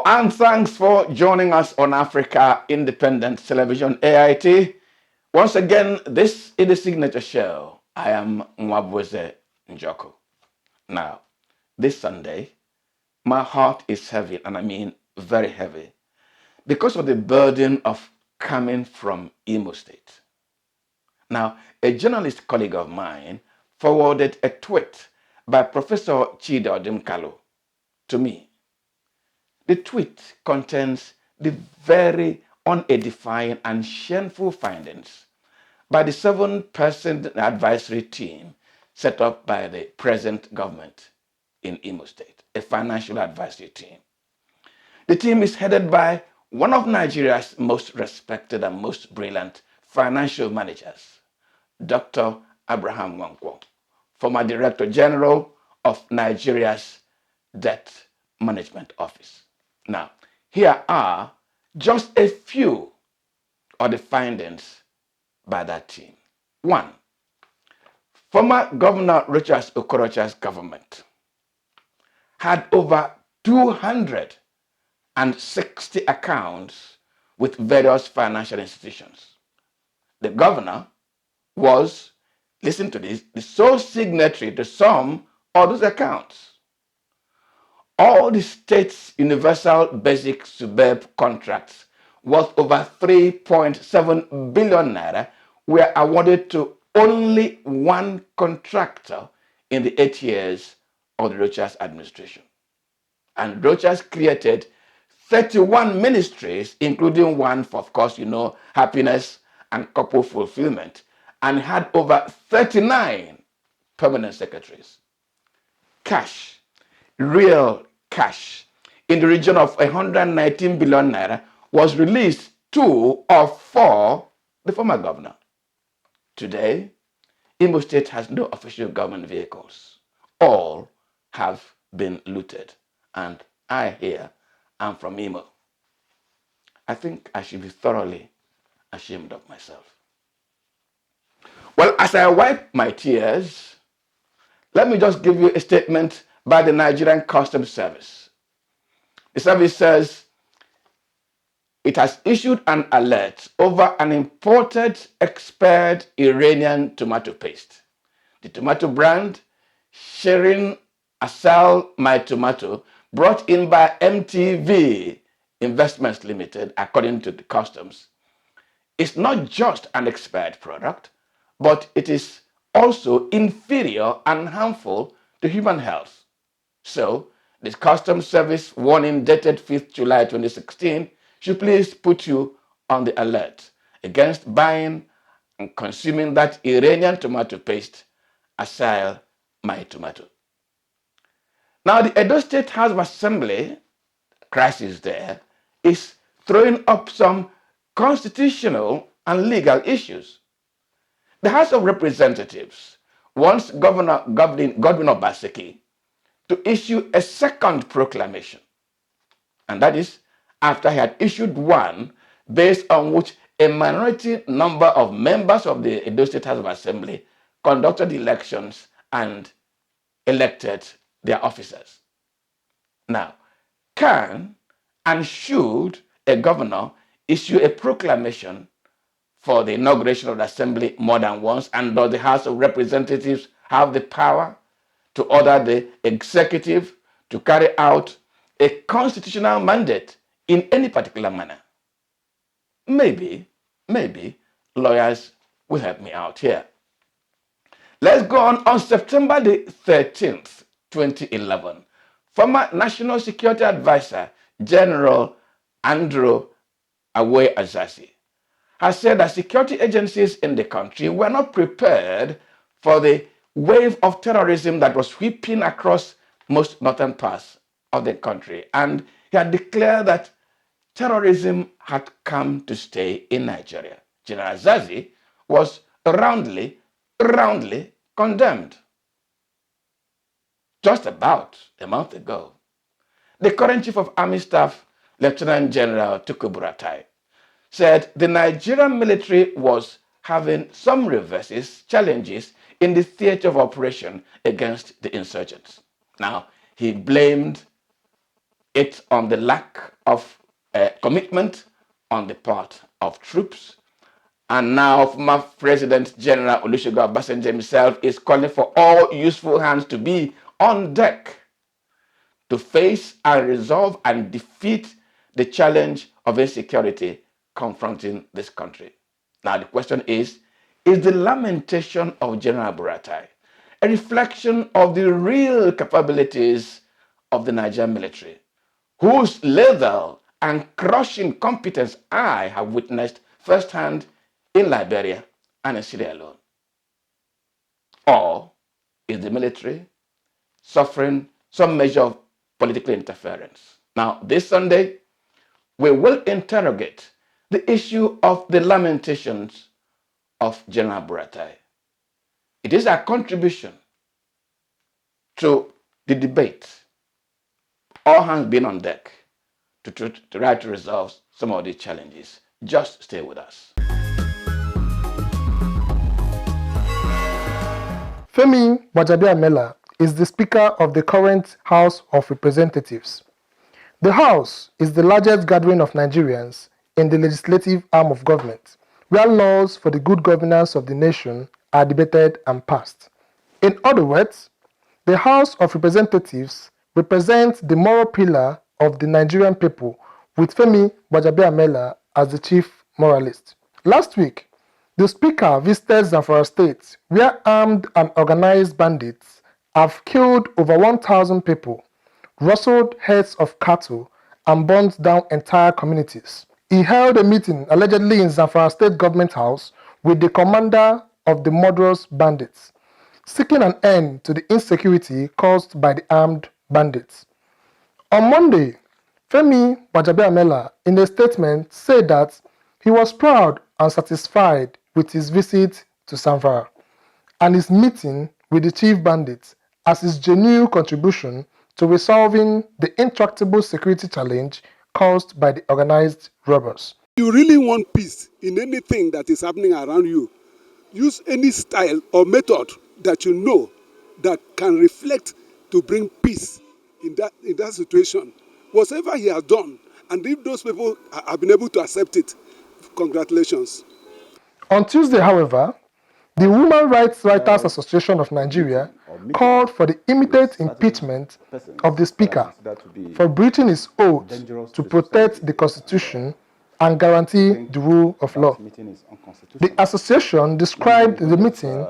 And thanks for joining us on Africa Independent Television AIT. Once again, this is the signature show. I am Mwabweze Njoko. Now, this Sunday, my heart is heavy, and I mean very heavy, because of the burden of coming from Imo State. Now, a journalist colleague of mine forwarded a tweet by Professor Chida Odimkalu to me. The tweet contains the very unedifying and shameful findings by the 7-person advisory team set up by the present government in Imo State, a financial advisory team. The team is headed by one of Nigeria's most respected and most brilliant financial managers, Dr. Abraham Nwankwo, former Director General of Nigeria's Debt Management Office. Now, here are just a few of the findings by that team. 1. Former Governor Rochas Okorocha's government had over 260 accounts with various financial institutions. The governor was, listen to this, the sole signatory to some of those accounts. All the state's universal basic suburb contracts worth over 3.7 billion naira were awarded to only one contractor in the 8 years of the Rochas administration. And Rochas created 31 ministries, including one for, of course, happiness and couple fulfillment, and had over 39 permanent secretaries. Cash, real cash, in the region of 119 billion naira was released to or for the former governor. Today, Imo State has no official government vehicles. All have been looted. And I here am from Imo. I think I should be thoroughly ashamed of myself. Well, as I wipe my tears, let me just give you a statement by the Nigerian Customs Service. The service says it has issued an alert over an imported expired Iranian tomato paste. The tomato brand, Shirin Asal My Tomato, brought in by MTV Investments Limited, according to the customs, is not just an expired product, but it is also inferior and harmful to human health. So, the Customs Service warning dated 5th July 2016 should please put you on the alert against buying and consuming that Iranian tomato paste, Asal My Tomato. Now, the Edo State House of Assembly, crisis there, is throwing up some constitutional and legal issues. The House of Representatives wants Governor Godwin Obaseki to issue a second proclamation. And that is after he had issued one based on which a minority number of members of the Edo State House of Assembly conducted elections and elected their officers. Now, can and should a governor issue a proclamation for the inauguration of the assembly more than once? And does the House of Representatives have the power to order the executive to carry out a constitutional mandate in any particular manner? Maybe lawyers will help me out here. Let's go on. On September the 13th, 2011, former National Security Advisor, General Andrew Awe Azazi, has said that security agencies in the country were not prepared for the wave of terrorism that was sweeping across most northern parts of the country. And he had declared that terrorism had come to stay in Nigeria. General Azazi was roundly condemned just about a month ago. The current Chief of Army Staff, Lieutenant General Tukur Buratai, said the Nigerian military was having some reverses, challenges in the theater of operation against the insurgents. Now, he blamed It's on the lack of commitment on the part of troops. And now former President General Olusegun Obasanjo himself is calling for all useful hands to be on deck to face and resolve and defeat the challenge of insecurity confronting this country. Now the question is the lamentation of General Buratai a reflection of the real capabilities of the Nigerian military, whose level and crushing competence I have witnessed firsthand in Liberia and in Syria alone? Or is the military suffering some measure of political interference? Now, this Sunday, we will interrogate the issue of the lamentations of General Buratai. It is our contribution to the debate, all hands being on deck, to try to resolve some of these challenges. Just stay with us. Femi Gbajabiamila is the Speaker of the current House of Representatives. The House is the largest gathering of Nigerians in the legislative arm of government, where laws for the good governance of the nation are debated and passed. In other words, the House of Representatives represents the moral pillar of the Nigerian people, with Femi Gbajabiamila as the chief moralist. Last week, the Speaker visited Zamfara State, where armed and organized bandits have killed over 1,000 people, rustled herds of cattle, and burned down entire communities. He held a meeting allegedly in Zamfara State Government House with the commander of the murderous bandits, seeking an end to the insecurity caused by the armed bandits. On Monday, Femi Gbajabiamila, in a statement, said that he was proud and satisfied with his visit to Zamfara and his meeting with the chief bandits as his genuine contribution to resolving the intractable security challenge caused by the organized robbers. You really want peace in anything that is happening around you, use any style or method that you know that can reflect to bring peace in that situation. Whatever he has done, and if those people have been able to accept it, congratulations. On Tuesday, however, the Women Rights Writers Association of Nigeria called for the immediate impeachment of the Speaker for breaching his oath to protect the Constitution and guarantee the rule of law. The association described the meeting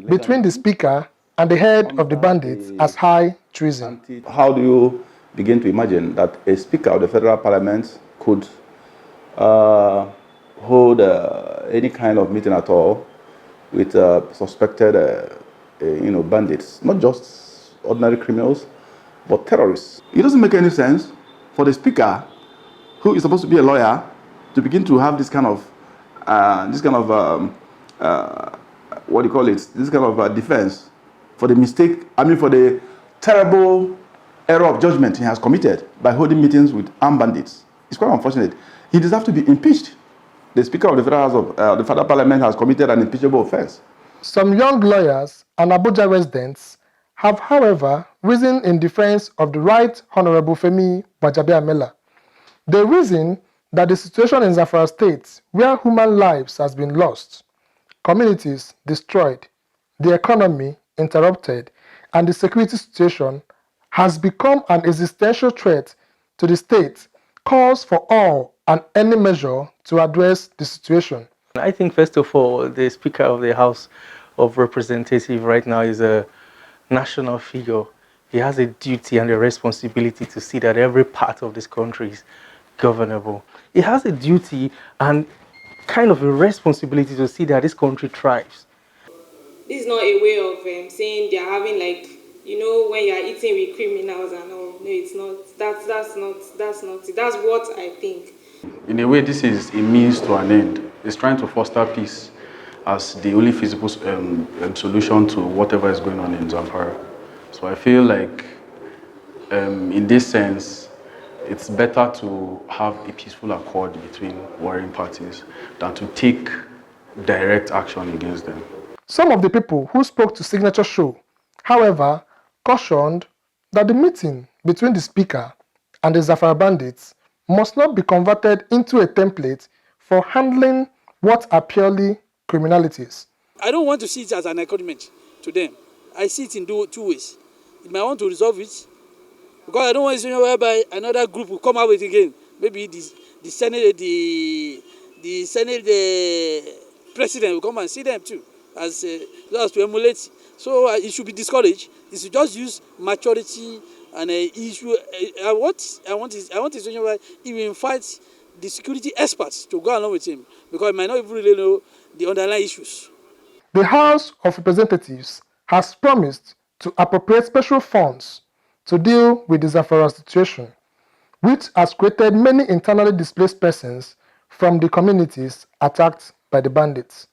between the Speaker and the head of the bandits as high treason. How do you begin to imagine that a Speaker of the Federal Parliament could hold any kind of meeting at all with suspected bandits, not just ordinary criminals, but terrorists? It doesn't make any sense for the Speaker, who is supposed to be a lawyer, to begin to have this kind of defense for the for the terrible error of judgment he has committed by holding meetings with armed bandits. It's quite unfortunate. He deserves to be impeached. The Speaker of the Federal Parliament has committed an impeachable offense. Some young lawyers and Abuja residents have, however, risen in defense of the Right Honorable Femi Gbajabiamila. They reason that the situation in Zamfara State, where human lives has been lost, communities destroyed, the economy interrupted, and the security situation has become an existential threat to the state, calls for all and any measure to address the situation. I think, first of all, the Speaker of the House of Representatives right now is a national figure. He has a duty and a responsibility to see that every part of this country is governable. He has a duty and kind of a responsibility to see that this country thrives. This is not a way of saying they're having, like, when you're eating with criminals and all. No, it's not. That's not it. That's what I think. In a way, this is a means to an end. It's trying to foster peace as the only feasible solution to whatever is going on in Zamfara. So I feel like, in this sense, it's better to have a peaceful accord between warring parties than to take direct action against them. Some of the people who spoke to Signature Show, however, cautioned that the meeting between the Speaker and the Zafara bandits must not be converted into a template for handling what are purely criminalities. I don't want to see it as an encouragement to them. I see it in two ways. If I want to resolve it, because I don't want a situation whereby another group will come out with it again. Maybe the Senate, the Senate president will come and see them too, as to emulate. So it should be discouraged. It should just use maturity and issue. I want a situation where he will invite the security experts to go along with him, because he might not even really know the underlying issues. The House of Representatives has promised to appropriate special funds to deal with the Zafara situation, which has created many internally displaced persons from the communities attacked by the bandits.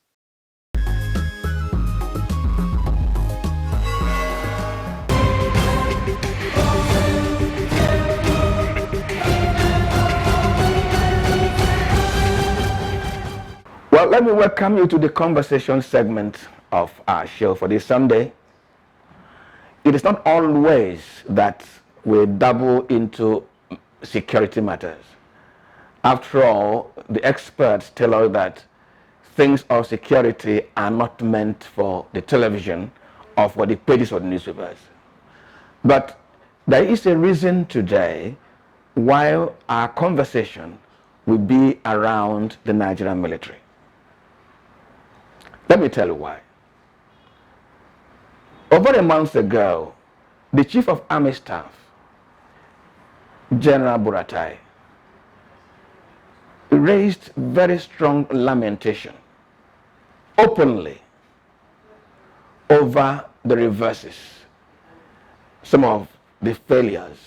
Well, let me welcome you to the conversation segment of our show for this Sunday. It is not always that we dabble into security matters. After all, the experts tell us that things of security are not meant for the television or for the pages of the newspapers. But there is a reason today why our conversation will be around the Nigerian military. Let me tell you why. Over a month ago, the Chief of Army Staff, General Buratai, raised very strong lamentation openly over the reverses, some of the failures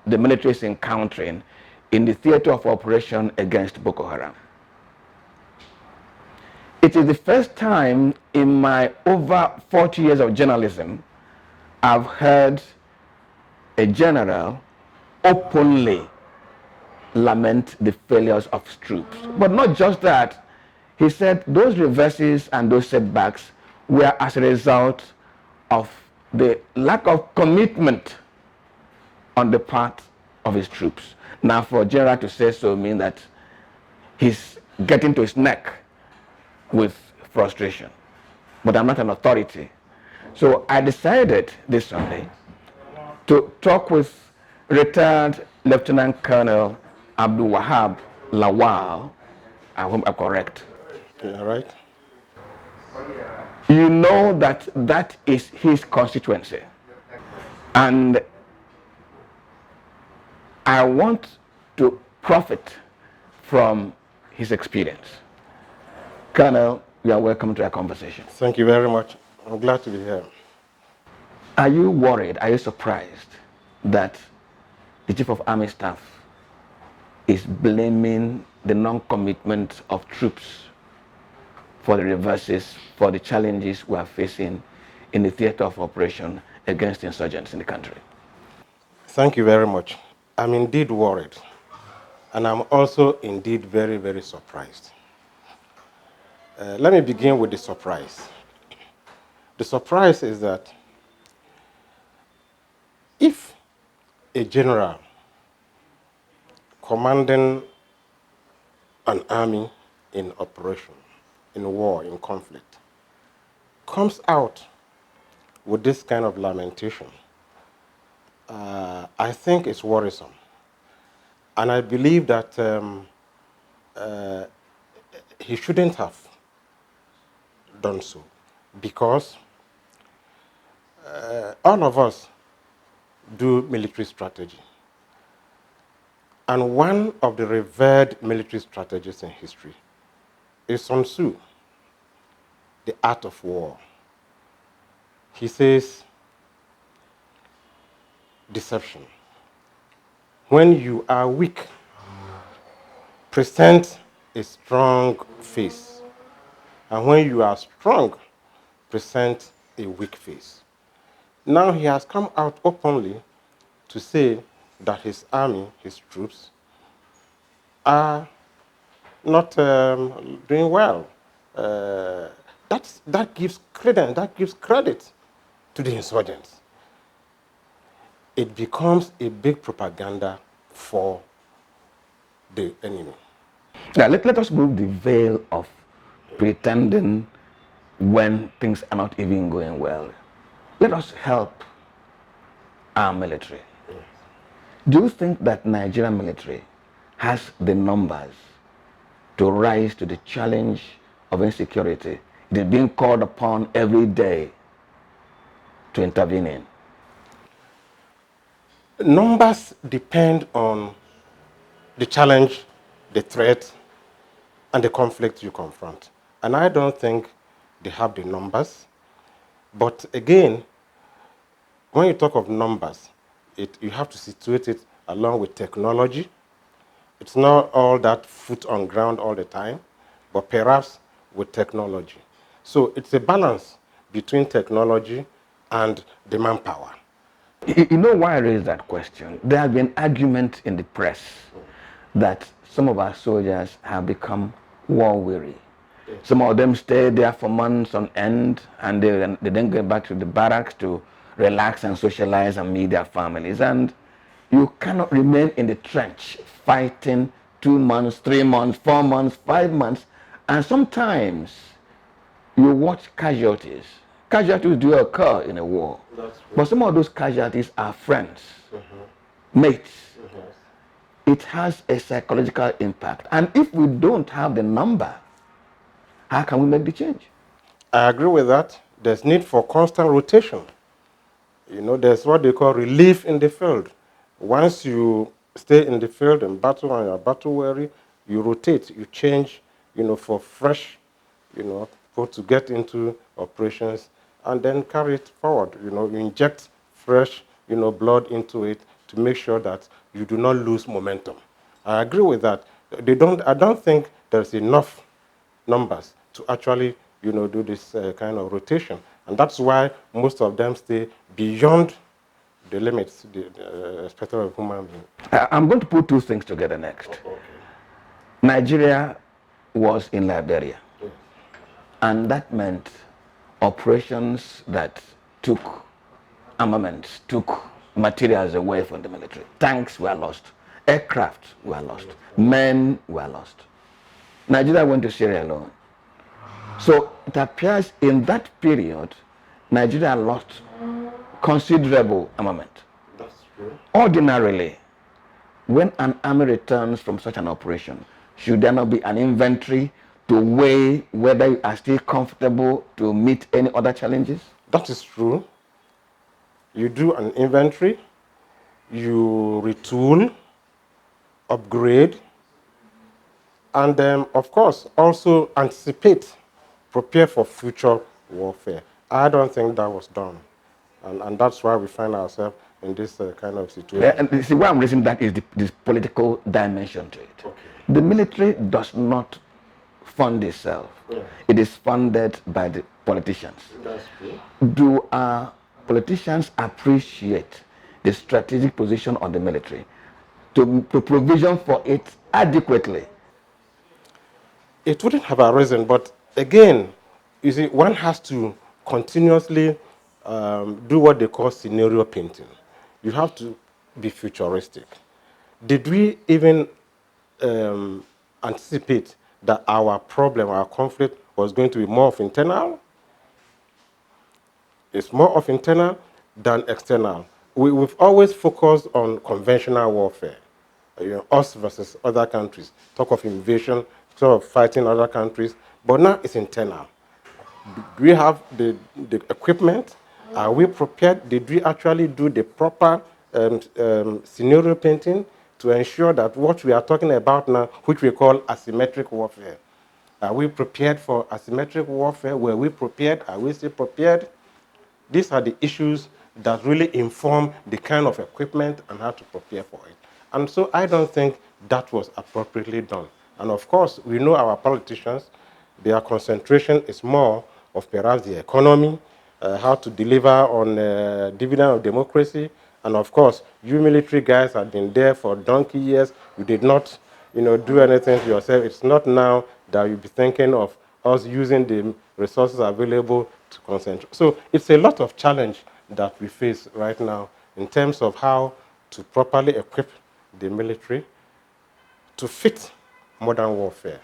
the military is encountering in the theater of operation against Boko Haram. It is the first time in my over 40 years of journalism I've heard a general openly lament the failures of troops. But not just that, he said those reverses and those setbacks were as a result of the lack of commitment on the part of his troops. Now, for a general to say so means that he's getting to his neck with frustration. But I'm not an authority. So I decided this Sunday to talk with retired Lieutenant Colonel Abdul Wahab Lawal, I hope I'm correct. Yeah, right. You know that that is his constituency. And I want to profit from his experience. Colonel, you are welcome to our conversation. Thank you very much. I'm glad to be here. Are you worried? Are you surprised that the Chief of Army Staff is blaming the non-commitment of troops for the reverses, for the challenges we are facing in the theater of operation against insurgents in the country? Thank you very much. I'm indeed worried. And I'm also indeed very, very surprised. Let me begin with the surprise. The surprise is that if a general commanding an army in operation, in war, in conflict, comes out with this kind of lamentation, I think it's worrisome. And I believe that he shouldn't have done so, because all of us do military strategy. And one of the revered military strategists in history is Sun Tzu, The Art of War. He says, deception. When you are weak, present a strong face. And when you are strong, present a weak face. Now he has come out openly to say that his army, his troops, are not doing well. That gives credence, that gives credit to the insurgents. It becomes a big propaganda for the enemy. Now, let us move the veil of pretending when things are not even going well. Let us help our military. Do you think that Nigerian military has the numbers to rise to the challenge of insecurity it is being called upon every day to intervene in? Numbers depend on the challenge, the threat, and the conflict you confront. And I don't think they have the numbers. But again, when you talk of numbers, you have to situate it along with technology. It's not all that foot on ground all the time, but perhaps with technology. So it's a balance between technology and the manpower. You know why I raised that question? There have been arguments in the press that some of our soldiers have become war weary. Some of them stay there for months on end, and they then go back to the barracks to relax and socialize and meet their families. And you cannot remain in the trench fighting 2 months, 3 months, 4 months, 5 months, and sometimes you watch casualties. Casualties do occur in a war, but some of those casualties are friends, mates. It has a psychological impact, and if we don't have the number, how can we make the change? I agree with that. There's need for constant rotation. You know, there's what they call relief in the field. Once you stay in the field and battle and you're battle weary, you rotate, you change, for fresh, people to get into operations and then carry it forward. You inject fresh, blood into it to make sure that you do not lose momentum. I agree with that. I don't think there's enough numbers to actually, do this kind of rotation. And that's why most of them stay beyond the limits expected of human being. I'm going to put two things together next. Okay. Nigeria was in Liberia, and that meant operations that took armaments, took materials away from the military. Tanks were lost, aircraft were lost, men were lost. Nigeria went to Sierra Leone. So it appears in that period, Nigeria lost considerable armament. That's true. Ordinarily, when an army returns from such an operation, should there not be an inventory to weigh whether you are still comfortable to meet any other challenges? That is true. You do an inventory, you retool, upgrade, and of course, also anticipate, prepare for future warfare. I don't think that was done. And that's why we find ourselves in this kind of situation. And see, why I'm raising that is this political dimension to it. Okay. The military does not fund itself. Yeah. It is funded by the politicians. That's true. Do our politicians appreciate the strategic position of the military to provision for it adequately? It wouldn't have arisen, but again, you see, one has to continuously do what they call scenario painting. You have to be futuristic. Did we even anticipate that our problem, our conflict, was going to be more of internal? It's more of internal than external. We've always focused on conventional warfare, us versus other countries. Talk of invasion, talk of fighting other countries, but now it's internal. Do we have the equipment? Are we prepared? Did we actually do the proper scenario painting to ensure that what we are talking about now, which we call asymmetric warfare, are we prepared for asymmetric warfare? Were we prepared? Are we still prepared? These are the issues that really inform the kind of equipment and how to prepare for it. And so I don't think that was appropriately done. And of course, we know our politicians, their concentration is more of perhaps the economy, how to deliver on dividend of democracy. And of course, you military guys have been there for donkey years. You did not, do anything to yourself. It's not now that you'll be thinking of us using the resources available to concentrate. So it's a lot of challenge that we face right now in terms of how to properly equip the military to fit modern warfare.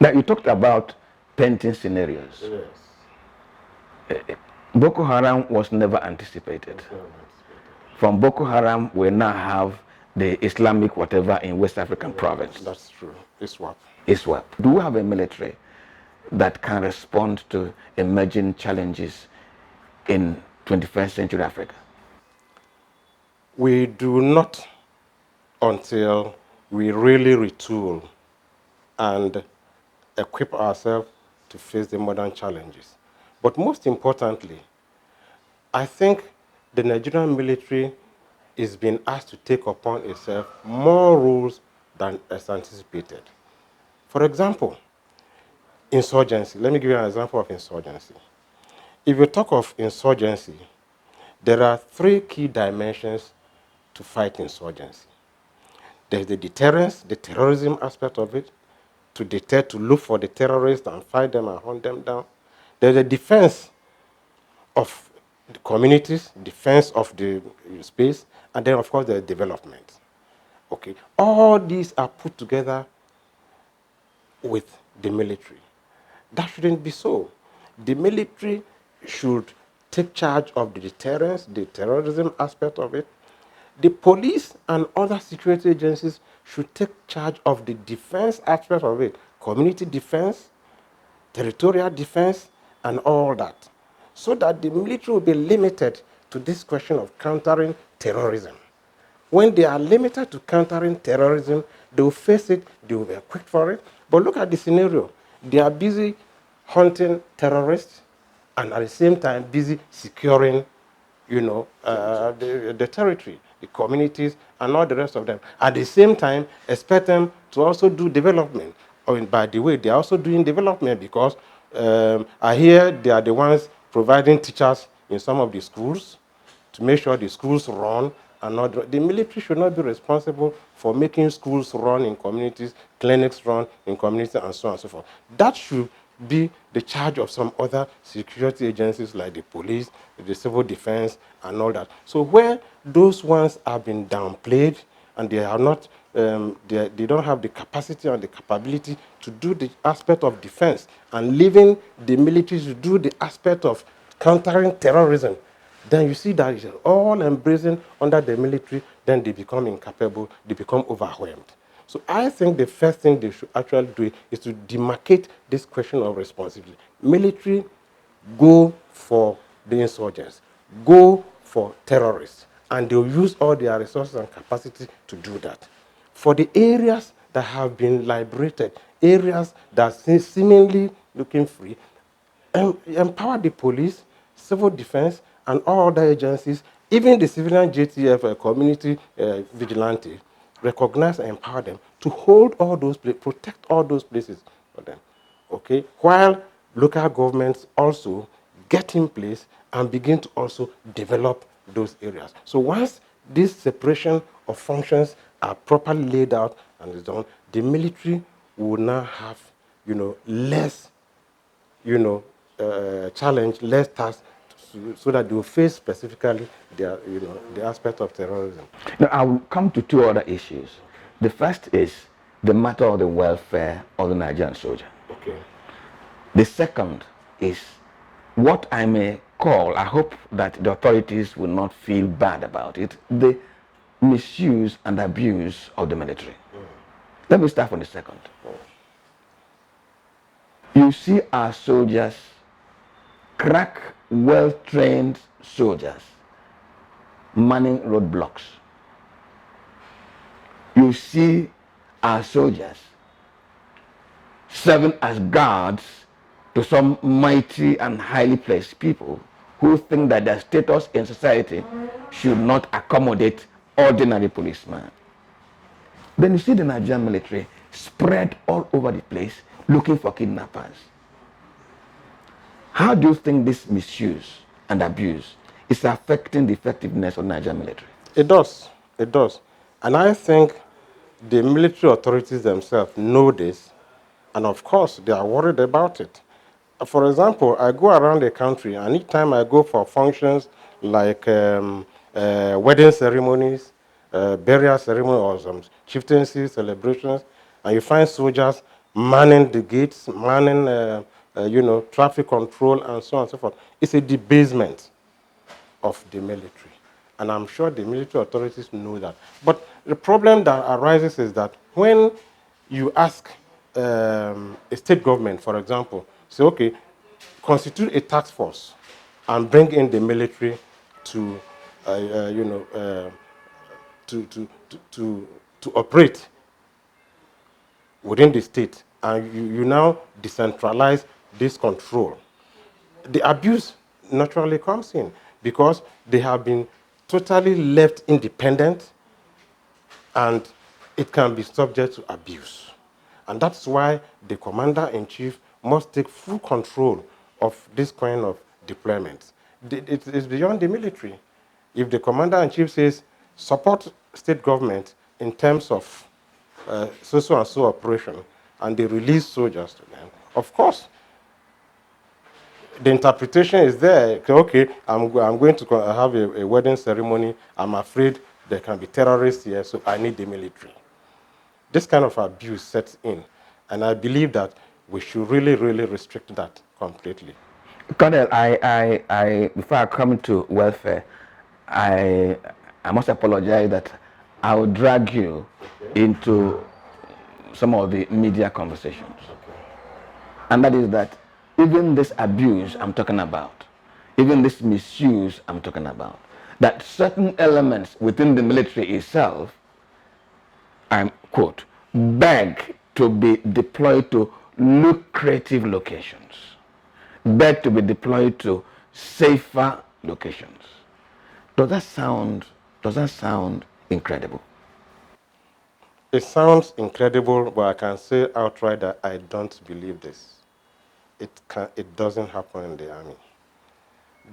Now, you talked about painting scenarios. Yes. Boko Haram was never anticipated. From Boko Haram, we now have the Islamic whatever in West African province. That's true. ISWAP. ISWAP. Do we have a military that can respond to emerging challenges in 21st century Africa? We do not until we really retool and equip ourselves to face the modern challenges. But most importantly, I think the Nigerian military is being asked to take upon itself more roles than is anticipated. For example, insurgency. Let me give you an example of insurgency. If you talk of insurgency, there are three key dimensions to fight insurgency. There's the deterrence, the terrorism aspect of it, to deter, to look for the terrorists and fight them and hunt them down. There's the defense of the communities, defense of the space, and then, of course, the development. Okay, all these are put together with the military. That shouldn't be so. The military should take charge of the deterrence, the terrorism aspect of it. The police and other security agencies should take charge of the defense aspect of it, community defense, territorial defense, and all that, so that the military will be limited to this question of countering terrorism. When they are limited to countering terrorism, they will face it, they will be equipped for it. But look at the scenario. They are busy hunting terrorists and at the same time busy securing, the territory, the communities, and all the rest of them. At the same time, expect them to also do development. By the way, they are also doing development because I hear they are the ones providing teachers in some of the schools to make sure the schools run. And not, the military should not be responsible for making schools run in communities, clinics run in communities, and so on and so forth. That should be the charge of some other security agencies like the police, the civil defense, and all that. So where those ones have been downplayed and they are not, they don't have the capacity and the capability to do the aspect of defense, and leaving the military to do the aspect of countering terrorism, then you see that it's all embracing under the military, then they become incapable, they become overwhelmed. So I think the first thing they should actually do is to demarcate this question of responsibility. Military, go for the insurgents, go for terrorists, and they'll use all their resources and capacity to do that. For the areas that have been liberated, areas that seemingly looking free, empower the police, civil defense, and all other agencies, even the civilian JTF community vigilante, recognize and empower them to hold all those places, protect all those places for them. Okay? While local governments also get in place and begin to also develop those areas. So once this separation of functions are properly laid out and is done, the military will now have, less, challenge, less tasks, so that they will face specifically the aspect of terrorism. Now, I will come to two other issues. The first is the matter of the welfare of the Nigerian soldier. Okay. The second is what I may call, I hope that the authorities will not feel bad about it, the misuse and abuse of the military. Let me start from the second. You see our soldiers, crack, well-trained soldiers, manning roadblocks. You see our soldiers serving as guards to some mighty and highly placed people who think that their status in society should not accommodate ordinary policemen. Then you see the Nigerian military spread all over the place looking for kidnappers. How do you think this misuse and abuse is affecting the effectiveness of Nigerian military? It does. It does. And I think the military authorities themselves know this, and of course, they are worried about it. For example, I go around the country, and each time I go for functions like wedding ceremonies burial ceremony or some chieftaincy celebrations, and you find soldiers manning the gates, manning, traffic control, and so on and so forth. It's a debasement of the military. And I'm sure the military authorities know that. But the problem that arises is that when you ask a state government, for example, say, okay, constitute a task force and bring in the military to, to operate within the state, and you now decentralize this control, the abuse naturally comes in because they have been totally left independent, and it can be subject to abuse. And that's why the commander-in-chief must take full control of this kind of deployments. It is beyond the military. If the commander-in-chief says, support state government in terms of so and so operation, and they release soldiers to them, of course, the interpretation is there. Okay, I'm going to have a wedding ceremony. I'm afraid there can be terrorists here, so I need the military. This kind of abuse sets in, and I believe that we should really, really restrict that completely. Colonel, before I come to welfare, I must apologize that I will drag you into some of the media conversations. And that is that even this abuse I'm talking about, even this misuse I'm talking about, that certain elements within the military itself, I'm quote, beg to be deployed to lucrative locations, beg to be deployed to safer locations. Does that sound incredible? It sounds incredible, but I can say outright that I don't believe this. It doesn't happen in the army.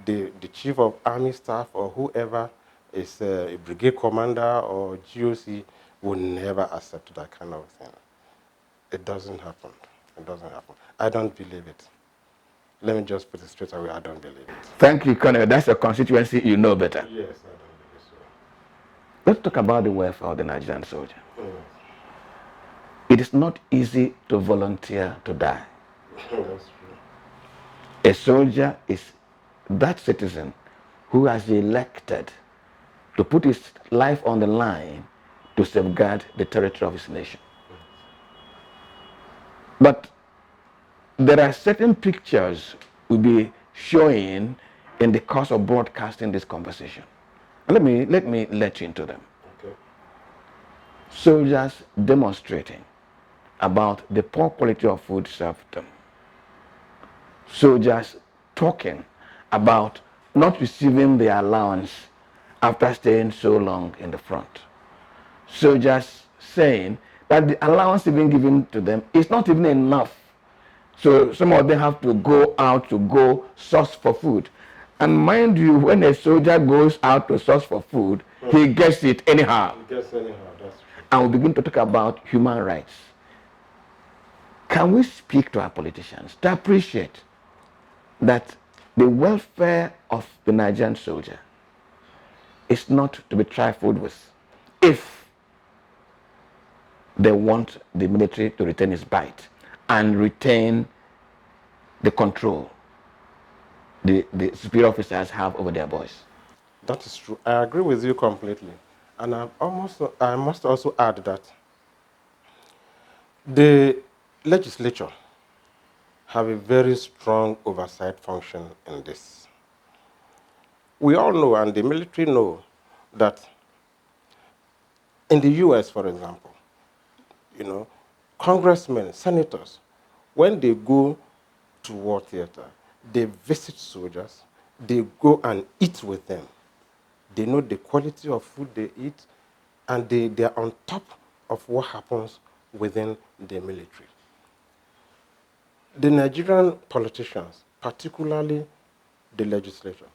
The chief of army staff or whoever is a brigade commander or GOC will never accept that kind of thing. It doesn't happen. It doesn't happen. I don't believe it. Let me just put it straight away. I don't believe it. Thank you, Colonel. That's a constituency you know better. Yes, I don't believe so. Let's talk about the welfare of the Nigerian soldier. It is not easy to volunteer to die. That's true. A soldier is that citizen who has elected to put his life on the line to safeguard the territory of his nation. But there are certain pictures we'll be showing in the course of broadcasting this conversation. Let me let you into them. Okay. Soldiers demonstrating about the poor quality of food served them. Soldiers talking about not receiving their allowance after staying so long in the front. Soldiers saying that the allowance even given to them is not even enough. So some of them have to go out to go source for food. And mind you, when a soldier goes out to source for food, he gets it anyhow. He gets anyhow, that's true. And we begin to talk about human rights. Can we speak to our politicians to appreciate that the welfare of the Nigerian soldier is not to be trifled with if they want the military to retain its bite and retain the control the superior officers have over their boys? That is true. I agree with you completely. And I must also add that the legislature have a very strong oversight function in this. We all know, and the military know, that in the US, for example, congressmen, senators, when they go to war theater, they visit soldiers, they go and eat with them. They know the quality of food they eat, and they are on top of what happens within the military. The Nigerian politicians, particularly the legislature,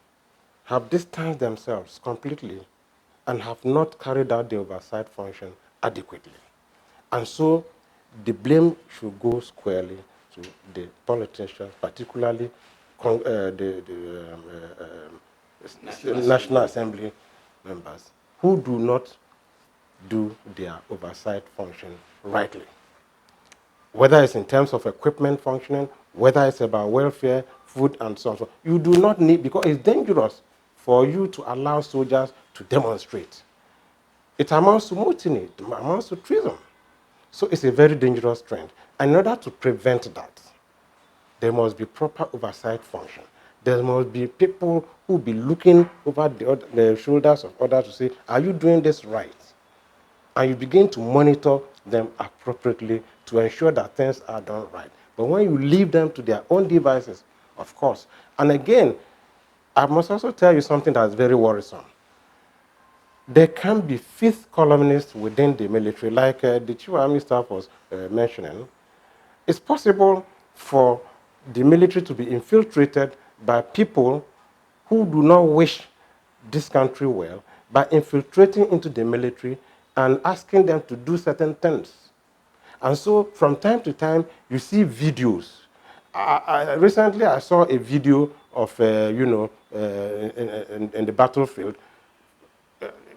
have distanced themselves completely and have not carried out the oversight function adequately. And so the blame should go squarely to the politicians, particularly the National Assembly members, who do not do their oversight function rightly. Whether it's in terms of equipment functioning, whether it's about welfare, food, and so on. So you do not need, because it's dangerous for you to allow soldiers to demonstrate. It amounts to mutiny, it amounts to treason. So it's a very dangerous trend. And in order to prevent that, there must be proper oversight function. There must be people who be looking over the shoulders of others to say, are you doing this right? And you begin to monitor them appropriately to ensure that things are done right. But when you leave them to their own devices, of course. And again, I must also tell you something that's very worrisome. There can be fifth columnists within the military, like the Chief Army Staff was mentioning. It's possible for the military to be infiltrated by people who do not wish this country well, by infiltrating into the military and asking them to do certain things. And so from time to time, you see videos. Recently, I saw a video of, in the battlefield.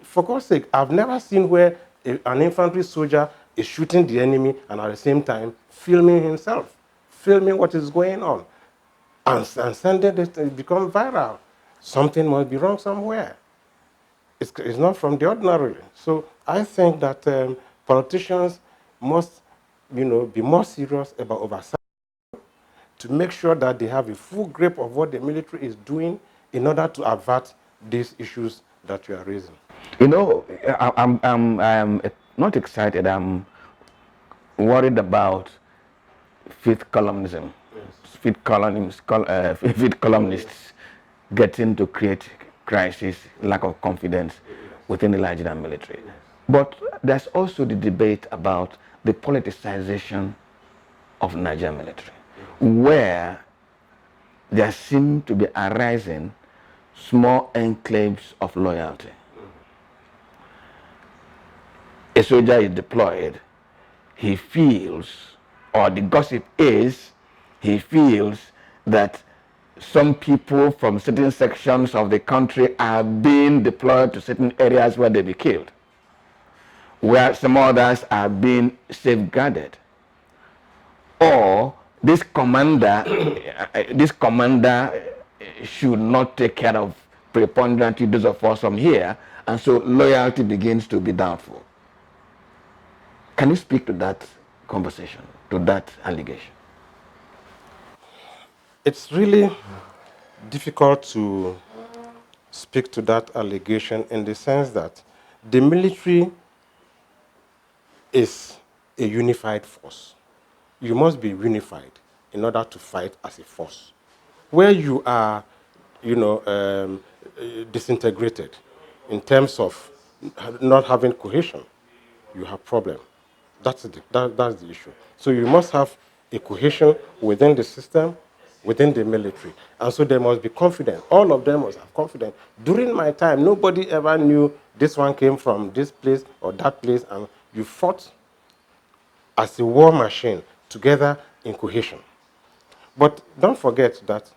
For God's sake, I've never seen where an infantry soldier is shooting the enemy and at the same time filming himself, filming what is going on, and sending it to become viral. Something must be wrong somewhere. It's not from the ordinary. So I think that politicians must, be more serious about oversight to make sure that they have a full grip of what the military is doing in order to avert these issues that you are raising. I'm not excited. I'm worried about fifth columnism. Yes. Fifth columnists getting to create crisis, lack of confidence within the Nigerian military. But there's also the debate about the politicization of Nigerian military, where there seem to be arising small enclaves of loyalty. A soldier is deployed, he feels, or the gossip is, he feels that some people from certain sections of the country are being deployed to certain areas where they be killed, where some others are being safeguarded. Or this commander should not take care of preponderant use of force from here, and so loyalty begins to be doubtful. Can you speak to that conversation, to that allegation? It's really difficult to speak to that allegation in the sense that the military is a unified force. You must be unified in order to fight as a force. Where you are, disintegrated in terms of not having cohesion, you have problem. That's the issue. So you must have a cohesion within the system, within the military. And so there must be confidence. All of them must have confidence. During my time, nobody ever knew this one came from this place or that place, and you fought as a war machine together in cohesion. But don't forget that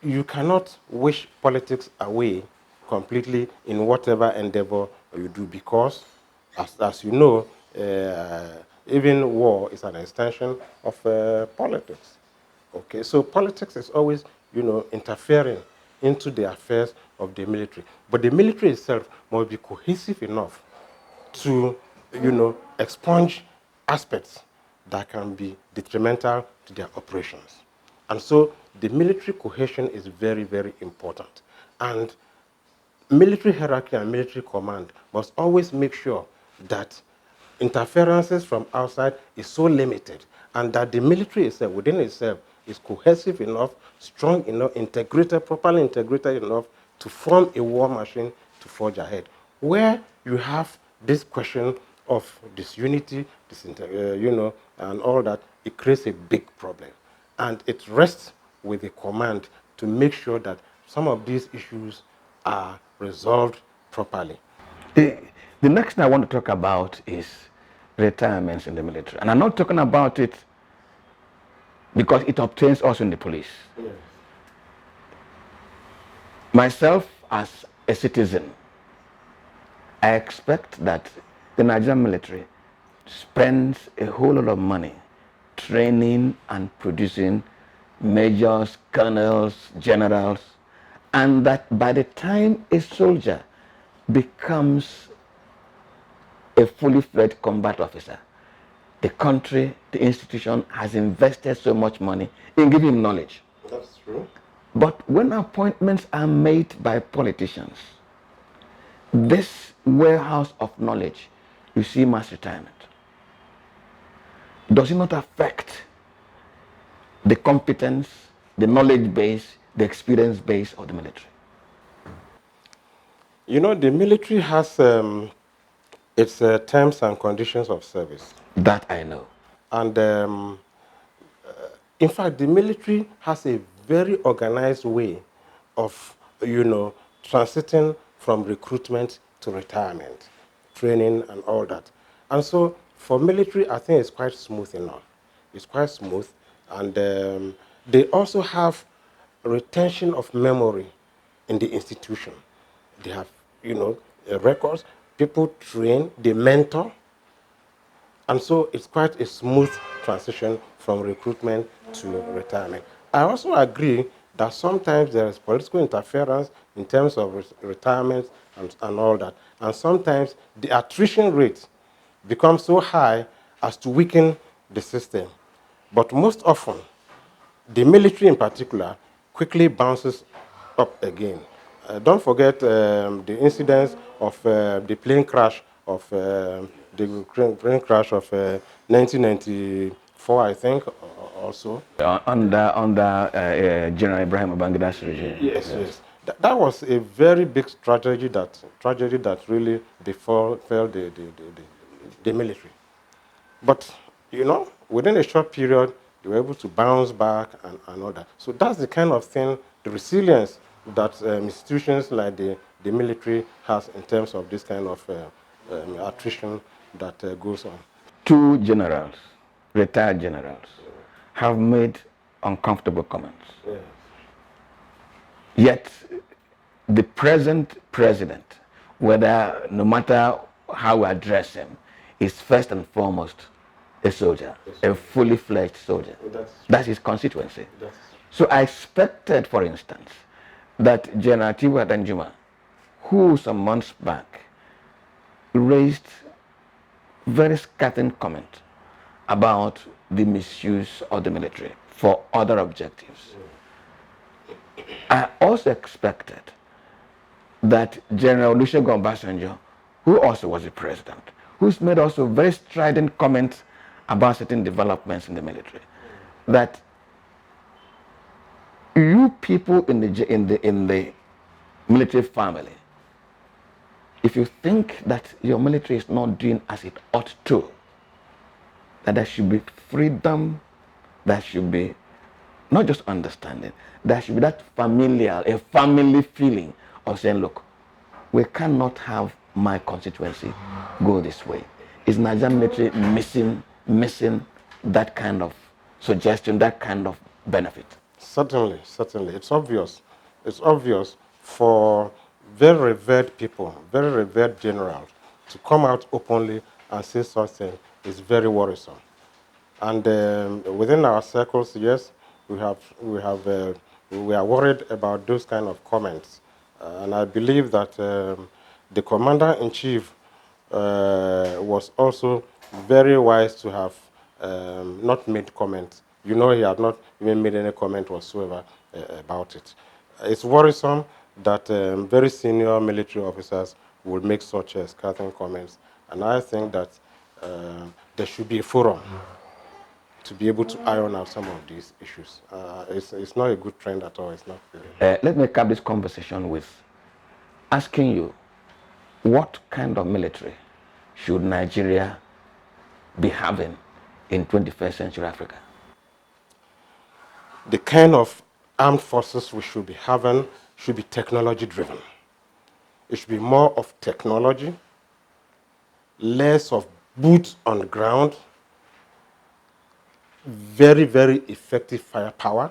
you cannot wish politics away completely in whatever endeavor you do, because, as you know, even war is an extension of politics. Okay, so politics is always, interfering into the affairs of the military. But the military itself must be cohesive enough to, expunge aspects that can be detrimental to their operations. And so the military cohesion is very, very important. And military hierarchy and military command must always make sure that interferences from outside is so limited, and that the military itself, within itself, is cohesive enough, strong enough, integrated, properly integrated enough to form a war machine to forge ahead. Where you have this question of disunity, and all that, it creates a big problem. And it rests with the command to make sure that some of these issues are resolved properly. The next thing I want to talk about is retirements in the military. And I'm not talking about it because it obtains also in the police. Yes. Myself, as a citizen, I expect that the Nigerian military spends a whole lot of money training and producing majors, colonels, generals, and that by the time a soldier becomes a fully fledged combat officer, the country, the institution has invested so much money in giving him knowledge. That's true. But when appointments are made by politicians, this warehouse of knowledge, you see mass retirement. Does it not affect the competence, the knowledge base, the experience base of the military? You know, the military has its terms and conditions of service. That I know. And in fact, the military has a very organized way of, transiting from recruitment to retirement, training and all that. And so for military, I think it's quite smooth enough. It's quite smooth. And they also have retention of memory in the institution. They have, records. People train, they mentor. And so it's quite a smooth transition from recruitment to retirement. I also agree that sometimes there is political interference in terms of retirement and all that. And sometimes the attrition rate becomes so high as to weaken the system. But most often, the military in particular quickly bounces up again. Don't forget the incidents of the plane crash of 1994, I think, also. Under General Ibrahim Babangida regime. Yes, yes. That was a very big tragedy that really fell the military. But, within a short period, they were able to bounce back and all that. So that's the kind of thing, the resilience that institutions like the military has in terms of this kind of attrition that goes on. Two generals, retired generals, have made uncomfortable comments. Yeah. Yet, the present president, no matter how we address him, is first and foremost a soldier, a fully fledged soldier. That's his constituency. So I expected, for instance, that General Tiwa Danjuma, who some months back raised very scathing comment about the misuse of the military for other objectives. I also expected that General Olusegun Obasanjo, who also was the president, who's made also very strident comments about certain developments in the military, that you people in the military family, if you think that your military is not doing as it ought to, that there should be freedom, there should be not just understanding, there should be that a family feeling of saying, look, we cannot have my constituency go this way. Is Nigerian military missing that kind of suggestion, that kind of benefit? Certainly. It's obvious. It's obvious for very revered people, very revered generals, to come out openly and say something is very worrisome. And within our circles, yes, we are worried about those kind of comments. And I believe that the commander-in-chief was also very wise to have not made comments. He had not even made any comment whatsoever about it. It's worrisome that very senior military officers will make such scathing comments. And I think that there should be a forum to be able to iron out some of these issues. It's not a good trend at all. It's not. Let me cap this conversation with asking you, what kind of military should Nigeria be having in 21st century Africa? The kind of armed forces we should be having should be technology driven. It should be more of technology, less of boots on the ground, very, very effective firepower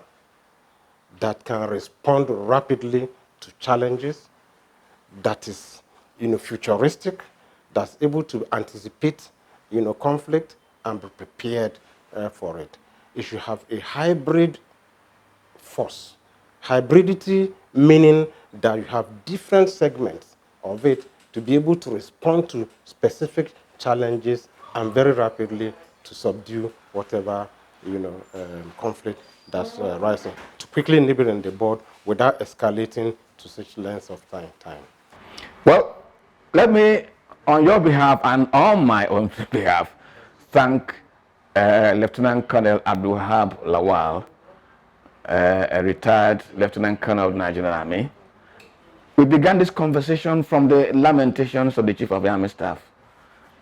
that can respond rapidly to challenges, that is futuristic, that's able to anticipate, conflict and be prepared for it. It should have a hybrid force. Hybridity meaning that you have different segments of it to be able to respond to specific challenges and very rapidly to subdue whatever conflict that's rising, to quickly nib it in the bud without escalating to such lengths of time. Well, let me, on your behalf and on my own behalf, thank Lieutenant Colonel Abdulhab Lawal, a retired Lieutenant Colonel of the Nigerian Army. We began this conversation from the lamentations of the Chief of the Army Staff.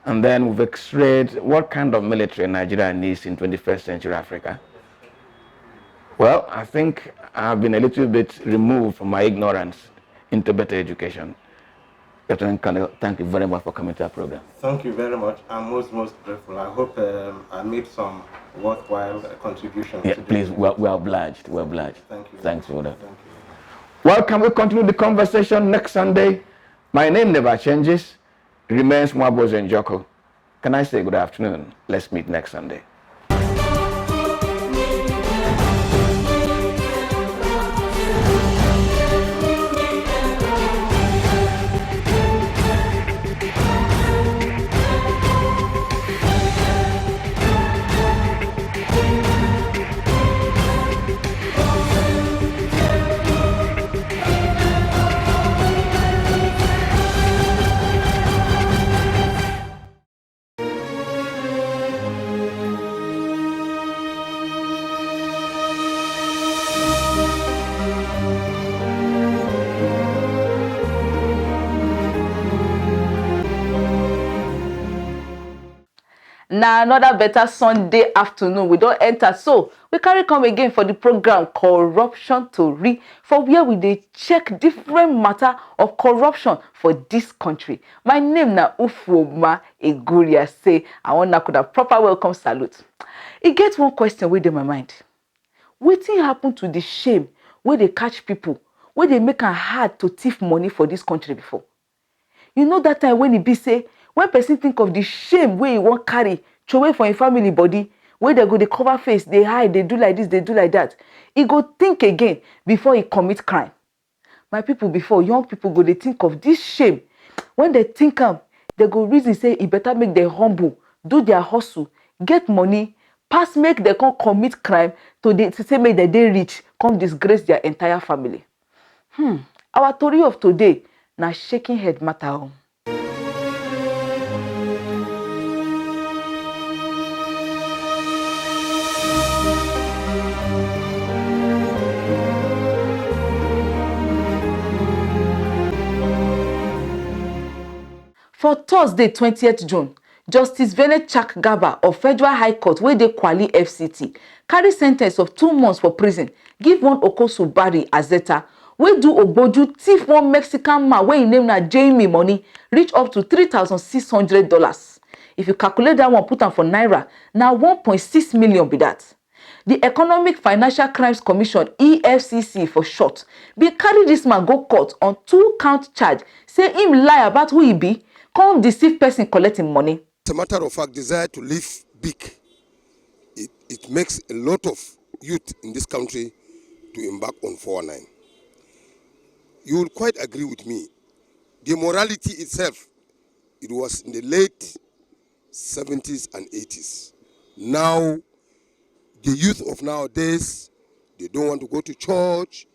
And then we've x-rayed what kind of military Nigeria needs in 21st century Africa. Well, I think I've been a little bit removed from my ignorance into better education. Lieutenant Colonel, thank you very much for coming to our program. Thank you very much. I'm most grateful. I hope I made some worthwhile contribution. Yeah, please, we're obliged. We're obliged. Thank you. Thanks for that. Thank you. Well, can we continue the conversation next Sunday? My name never changes. It remains Mwabozo Njoko. Can I say good afternoon? Let's meet next Sunday. Now another better Sunday afternoon we don't enter, so we carry come again for the program Corruption Tori, for where we dey check different matter of corruption for this country. My name na Ufuoma Eguria. Say I want to put a proper welcome salute. It gets one question with in my mind. Wetin happen to the shame where they catch people, where they make it hard to thief money for this country before? You know that time when it be say, when person think of the shame where he won't carry, throw away for a family body, where they go, they cover face, they hide, they do like this, they do like that. He go think again before he commit crime. My people before, young people go, they think of this shame. When they think they go reason say, it better make them humble, do their hustle, get money, pass make they come commit crime, to say make they rich, come disgrace their entire family. Our story of today, na shaking head matter. For Thursday 20th June, Justice Venechak Gaba of Federal High Court wey dey Kwali FCT carry sentence of 2 months for prison give one Okosu Bari Azeta wey do ogboju thief one Mexican man wey im name na Jamie money reach up to $3,600. If you calculate that one put am for naira, na 1.6 million be that. The Economic Financial Crimes Commission EFCC for short bin carry this man go court on 2-count charge say him lie about who he be, come deceive person collecting money. As a matter of fact, desire to live big, it makes a lot of youth in this country to embark on 419. You will quite agree with me. The morality itself, it was in the late 70s and 80s. Now, the youth of nowadays, they don't want to go to church.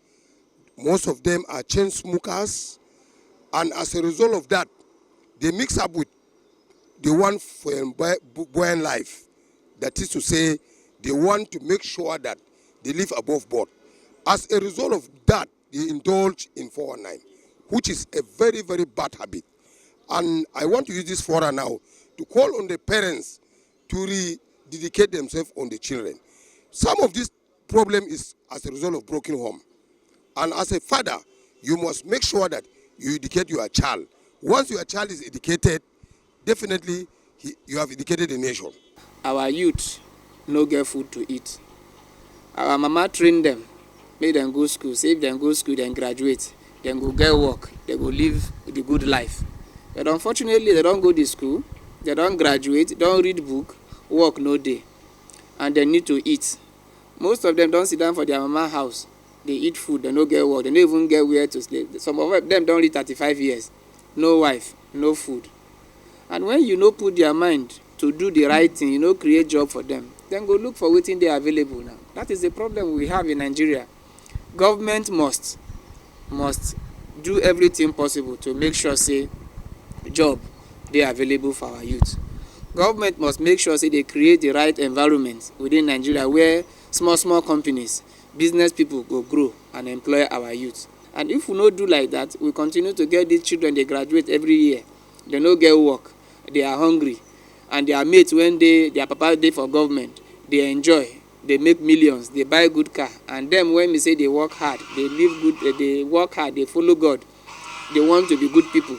Most of them are chain smokers. And as a result of that, they mix up with the one for buoyant life. That is to say, they want to make sure that they live above board. As a result of that, they indulge in 419, which is a very, very bad habit. And I want to use this forum now to call on the parents to rededicate themselves on the children. Some of this problem is as a result of broken home. And as a father, you must make sure that you educate your child. Once your child is educated, definitely you have educated the nation. Our youth no get food to eat. Our mama train them, make them go school. Say if them go school, then graduate, then go get work, they go live the good life. But unfortunately, they don't go to school, they don't graduate, don't read book, work no day, and they need to eat. Most of them don't sit down for their mama house. They eat food, they don't get work, they don't even get where to sleep. Some of them don't reach 35 years, no wife, no food. And when you no put their mind to do the right thing, you no create job for them, then go look for wetin dey available now. That is the problem we have in Nigeria. Government must do everything possible to make sure say job dey available for our youth. Government must make sure say they create the right environment within Nigeria where small companies, business people go grow and employ our youth. And if we no do like that, we continue to get these children, they graduate every year, they no get work, they are hungry, and their mates when their papa dey for government, they enjoy, they make millions, they buy good car, and them when we say they work hard, they live good, they work hard, they follow God, they want to be good people,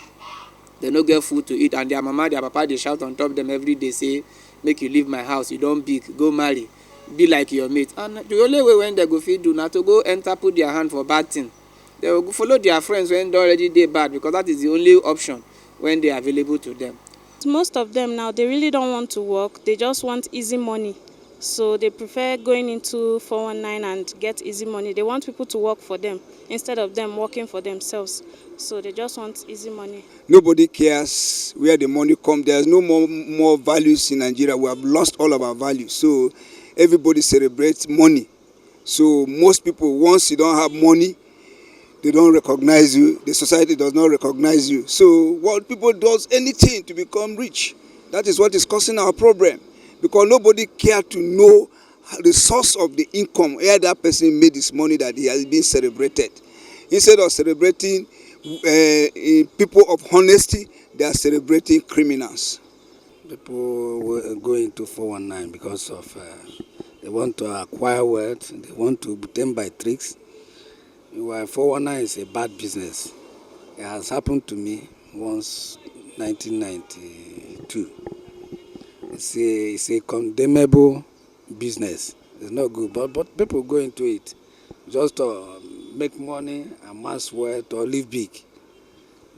they no get food to eat, and their mama, their papa, they shout on top them every day, say, make you leave my house, you don't big, go marry, be like your mate. And the only way when they go fit do na to go enter put their hand for bad thing. They will follow their friends when they already dey bad, because that is the only option when they are available to them. Most of them now, they really don't want to work. They just want easy money. So they prefer going into 419 and get easy money. They want people to work for them instead of them working for themselves. So they just want easy money. Nobody cares where the money comes. There's no more values in Nigeria. We have lost all of our values. So everybody celebrates money. So most people, once you don't have money, they don't recognize you. The society does not recognize you. So what people does anything to become rich. That is what is causing our problem. Because nobody cares to know the source of the income, where that person made this money that he has been celebrated. Instead of celebrating people of honesty, they are celebrating criminals. People will go into 419 because of they want to acquire wealth, they want to obtain by tricks. 419 is a bad business. It has happened to me once, 1992. It's a condemnable business. It's not good, but people go into it just to make money, amass wealth, or live big.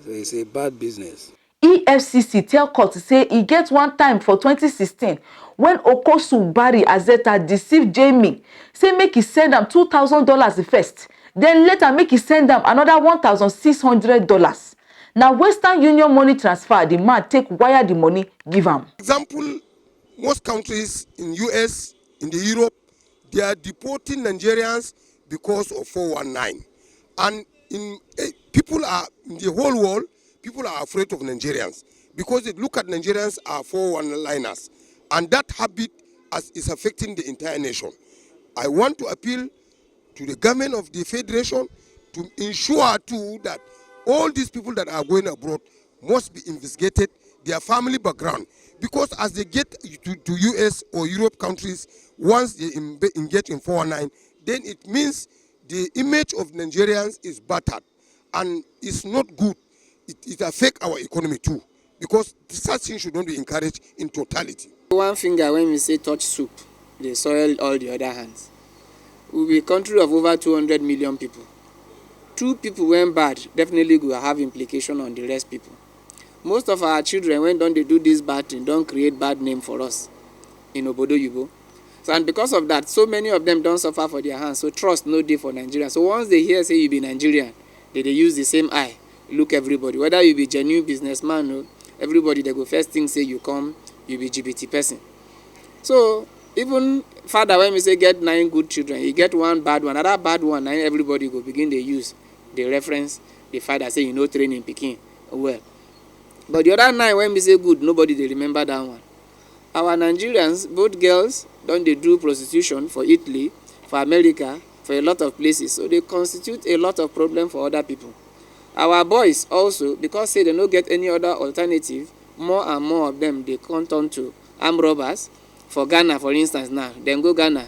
So it's a bad business. EFCC tell court say e get one time for 2016 when Okosu Bari Azeta deceived Jamie, say make he send am $2,000 first, then later make he send am another $1,600. Now Western Union money transfer, the man take wire the money give am. Example, most countries in US, in the Europe, they are deporting Nigerians because of 419. And people are, in the whole world, people are afraid of Nigerians because they look at Nigerians as 419ers. And that habit is affecting the entire nation. I want to appeal to the government of the Federation to ensure too that all these people that are going abroad must be investigated, their family background. Because as they get to US or Europe countries, once they engage in 419, then it means the image of Nigerians is battered and it's not good. It affects our economy too, because such things should not be encouraged in totality. One finger when we say touch soup, they soil all the other hands. We'll be a country of over 200 million people. 2 people went bad, definitely will have implication on the rest people. Most of our children, when don't they do this bad thing, don't create bad name for us in Obodo Yubo. So, and because of that, so many of them don't suffer for their hands. So trust no day for Nigeria. So once they hear say you be Nigerian, they use the same eye, look everybody. Whether you be genuine businessman or everybody, they go first thing say you come, you be GBT person. So even father, when we say get 9 good children, you get one bad one, another bad one, and everybody go begin to use the reference, the father say you know training Peking well. But the other 9, when we say good, nobody they remember that one. Our Nigerians, both girls, don't they do prostitution for Italy, for America, for a lot of places. So they constitute a lot of problem for other people. Our boys also, because say they don't get any other alternative, more and more of them, they come on to armed robbers. For Ghana, for instance, now, then go Ghana,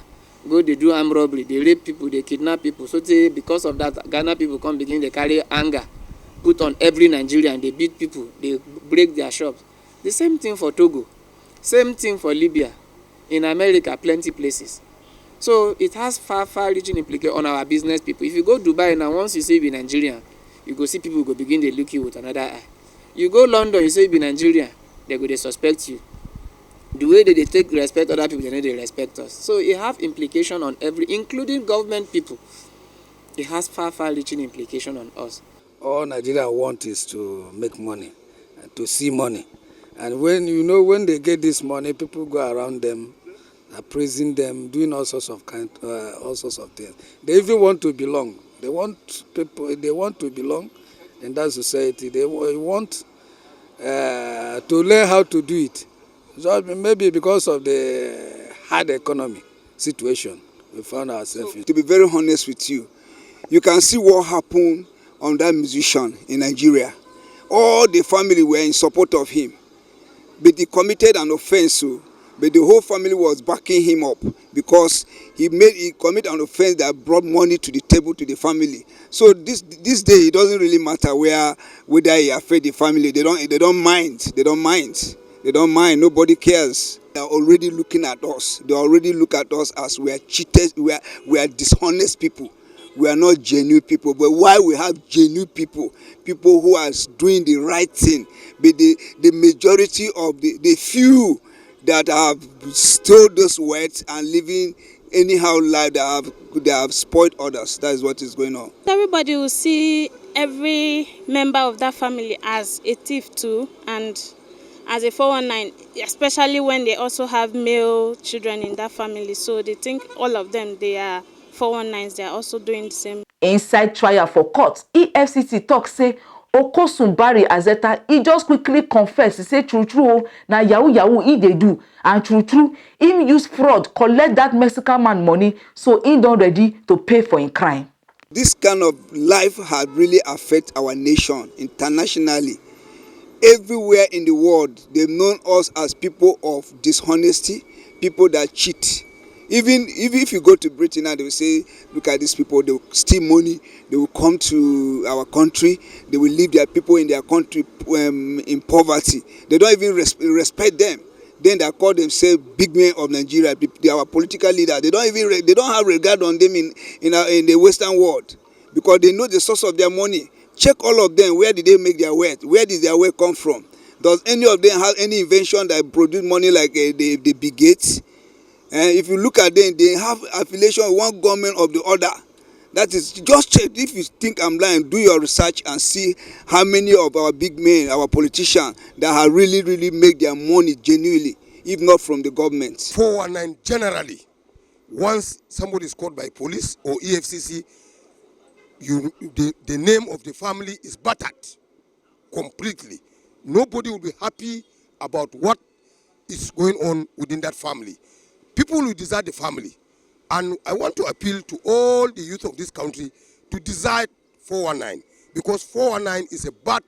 go they do armed robbery, they rape people, they kidnap people. So they, because of that, Ghana people come begin, they carry anger, put on every Nigerian, they beat people, they break their shops. The same thing for Togo, same thing for Libya, in America, plenty places. So it has far-reaching implication on our business people. If you go to Dubai now, once you say you be Nigerian, you go see people go begin to look you with another eye. You go London, you say you be Nigerian, they go dey suspect you. The way they take respect other people, they know they respect us. So it have implication on including government people. It has far-reaching implication on us. All Nigeria want is to make money, and to see money. And when they get this money, people go around them, praising them, doing all sorts of things. They even want to belong. They want to belong in that society. They want to learn how to do it. So maybe because of the hard economy situation we found ourselves in. To be very honest with you, you can see what happened on that musician in Nigeria. All the family were in support of him, but he committed an offense. But the whole family was backing him up because he committed an offense that brought money to the table to the family. So this day it doesn't really matter whether he affect the family. They don't mind. Nobody cares. They are already looking at us. They already look at us as we are cheated. We are dishonest people. We are not genuine people. But why we have genuine people who are doing the right thing, but the majority of the few that have stole those words and living anyhow life that have spoiled others. That is what is going on. Everybody will see every member of that family as a thief too, and as a 419, especially when they also have male children in that family. So they think all of them, they are 419s, they are also doing the same. Inside trial for court, EFCC talk say Okosun Barry Azeta, he just quickly confess, he say true, na yahoo he dey do, and true, him use fraud collect that Mexican man money, so he don't ready to pay for him crime. This kind of life has really affected our nation internationally. Everywhere in the world, they've known us as people of dishonesty, people that cheat. Even if you go to Britain now, they will say, look at these people, they will steal money, they will come to our country, they will leave their people in their country in poverty. They don't even respect them. Then they call themselves big men of Nigeria, they are our political leaders. They don't have regard on them in the Western world because they know the source of their money. Check all of them. Where did they make their wealth? Where did their wealth come from? Does any of them have any invention that produce money like the Bill Gates? If you look at them, they have affiliation with one government or the other. That is, just check. If you think I'm lying, do your research and see how many of our big men, our politicians, that have really made their money genuinely, if not from the government. 419 generally, once somebody is caught by police or EFCC, the name of the family is battered completely. Nobody will be happy about what is going on within that family. People will desert the family. And I want to appeal to all the youth of this country to desert 419, because 419 is a bad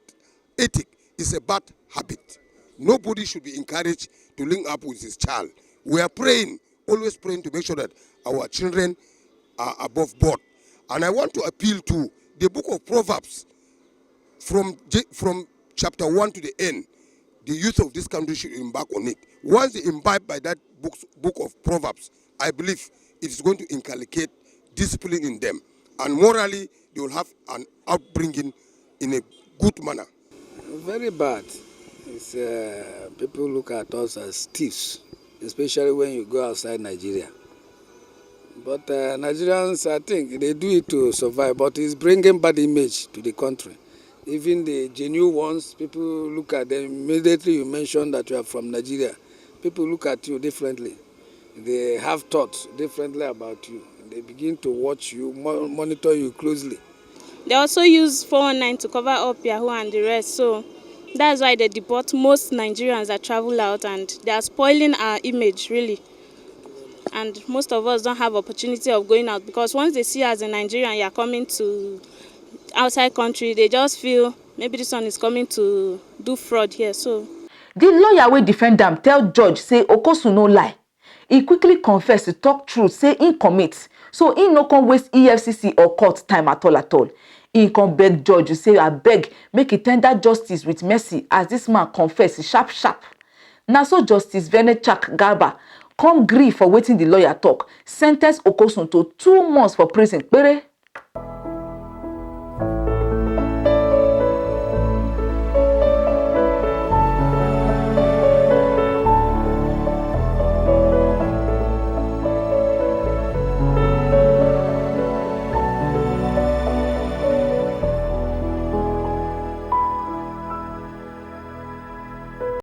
ethic, it's a bad habit. Nobody should be encouraged to link up with his child. We are praying, always praying to make sure that our children are above board. And I want to appeal to the book of Proverbs from chapter 1 to the end. The youth of this country should embark on it. Once they imbibe by that book of Proverbs, I believe it is going to inculcate discipline in them. And morally, they will have an upbringing in a good manner. Very bad. It's, people look at us as thieves, especially when you go outside Nigeria. But Nigerians, I think, they do it to survive, but it's bringing bad image to the country. Even the genuine ones, people look at them, immediately you mention that you are from Nigeria, people look at you differently. They have thoughts differently about you. They begin to watch you, monitor you closely. They also use 419 to cover up Yahoo and the rest, so that's why they deport most Nigerians that travel out, and they are spoiling our image, really. And most of us don't have opportunity of going out because once they see us in Nigeria and you're coming to outside country, they just feel maybe this one is coming to do fraud here. So the lawyer wey defend am tell judge say Okosun no lie. He quickly confess to talk truth, say he commit, so he no come waste EFCC or court time at all. He come beg judge, say abeg make he tender justice with mercy as this man confess sharp. Na so Justice Venechak Garba come gree for wetin the lawyer talk, sentence Okosun to 2 months for prison. Pere.